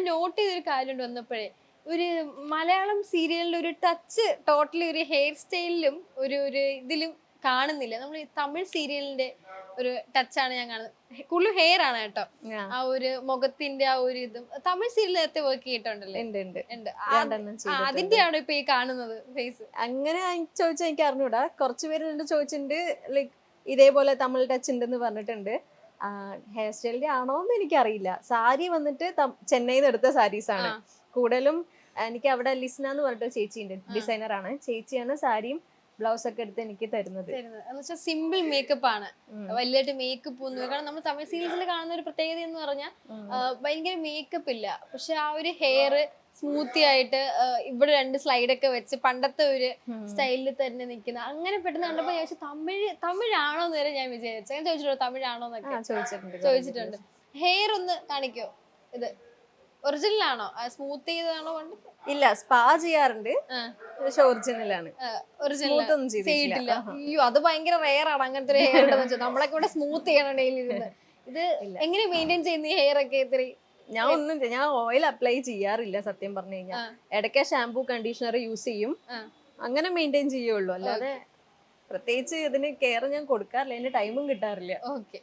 Not ചെയ്തൊരു കാര്യമുണ്ട് വന്നപ്പോഴേ, ഒരു മലയാളം സീരിയലിൽ ഒരു ടച്ച് ടോട്ടലി ഒരു ഹെയർ സ്റ്റൈലിലും ഒരു ഒരു ഇതിലും കാണുന്നില്ല. നമ്മൾ ഈ തമിഴ് സീരിയലിന്റെ ഒരു ടച്ചാണ് ഞാൻ കാണുന്നത്. കൂടുതലും ഹെയർ ആണ് കേട്ടോ. ആ ഒരു മുഖത്തിന്റെ ആ ഒരു ഇതും തമിഴ് സീരിയൽ നേരത്തെ വർക്ക് ചെയ്തിട്ടുണ്ടല്ലേ? ഉണ്ട്. അതിന്റെയാണ് ഇപ്പൊ ഈ കാണുന്നത് ഫേസ്. അങ്ങനെ ചോദിച്ചാൽ എനിക്ക് അറിഞ്ഞൂടാ. കുറച്ചുപേര് എന്നോട് ചോദിച്ചിട്ടുണ്ട്, ലൈക്ക് ഇതേപോലെ തമിഴ് ടച്ച് ഉണ്ടെന്ന് പറഞ്ഞിട്ടുണ്ട്. ഹെയർ സ്റ്റൈലിന്റെ ആണോന്ന് എനിക്കറിയില്ല. സാരി വന്നിട്ട് ചെന്നൈയിൽ നിന്ന് എടുത്ത സാരീസ് ആണ് കൂടുതലും. എനിക്ക് അവിടെ ലിസ്ന എന്ന് പറഞ്ഞിട്ട് ചേച്ചിയുണ്ട്, ഡിസൈനർ ആണ്. ചേച്ചിയാണ് സാരിയും ബ്ലൗസ് ഒക്കെ എടുത്ത് എനിക്ക് തരുന്നത്. സിമ്പിൾ മേക്കപ്പ് ആണ്, വലിയായിട്ട് മേക്കപ്പ് ഒന്നും. കാരണം നമ്മൾ തമിഴ് സീരീസിൽ കാണുന്ന ഒരു പ്രത്യേകത എന്ന് പറഞ്ഞാൽ ഭയങ്കര മേക്കപ്പ് ഇല്ല, പക്ഷെ ആ ഒരു ഹെയർ സ്മൂത്തി ആയിട്ട് ഇവിടെ 2 സ്ലൈഡൊക്കെ വെച്ച് പണ്ടത്തെ ഒരു സ്റ്റൈലിൽ തന്നെ നിൽക്കുന്ന. അങ്ങനെ പെട്ടെന്ന് കണ്ടപ്പോ ഞാൻ തമിഴാണോന്ന് വരെ ഞാൻ വിചാരിച്ചു. ഞാൻ ചോദിച്ചിട്ടുണ്ടോ തമിഴാണോന്നൊക്കെ? ചോദിച്ചിട്ടുണ്ട്. ഹെയർ ഒന്ന് കാണിക്കോ? ഇത് ഒറിജിനൽ ആണോ? സ്മൂത്ത് ചെയ്തതാണോ? കൊണ്ട് ഇല്ല, സ്പാ ചെയ്യാറുണ്ട്, പക്ഷെ ഒറിജിനൽ ആണ്. ചെയ്തിട്ടില്ല. അയ്യോ, അത് ഭയങ്കര റെയർ ആണ് അങ്ങനത്തെ ഒരു ഹെയർ ഉണ്ടെന്ന് വെച്ചാൽ. നമ്മളൊക്കെ ഇവിടെ സ്മൂത്ത് ചെയ്യണം ഡെയിലി ഇരുന്ന്. ഇത് എങ്ങനെ മെയിൻറ്റെയിൻ ചെയ്യുന്ന ഈ ഹെയർ ഒക്കെ? ഞാൻ ഓയിൽ അപ്ലൈ ചെയ്യാറില്ല സത്യം പറഞ്ഞു കഴിഞ്ഞാൽ. ഇടയ്ക്ക് ഷാംപൂ കണ്ടീഷണർ യൂസ് ചെയ്യും, അങ്ങനെ മെയിൻറ്റെയിൻ ചെയ്യുള്ളൂ. അല്ലാതെ പ്രത്യേകിച്ച് ഇതിന് കെയർ ഞാൻ കൊടുക്കാറില്ല, അതിന് ടൈമും കിട്ടാറില്ല. ഓക്കെ.